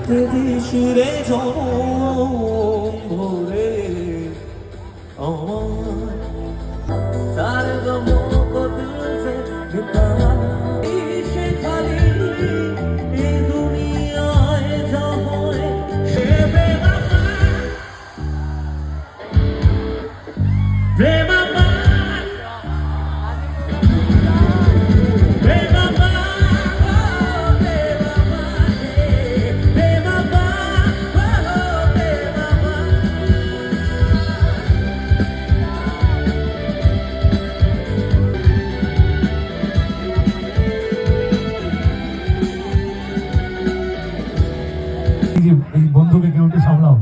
তেরি সুরে জনম ভরে আমার তার গম को दिल से निकाला इसे खाली ये दुनिया है जहाँ है से बेवफा बेवफा এই বন্ধুকে কেউ একটু সামলাও।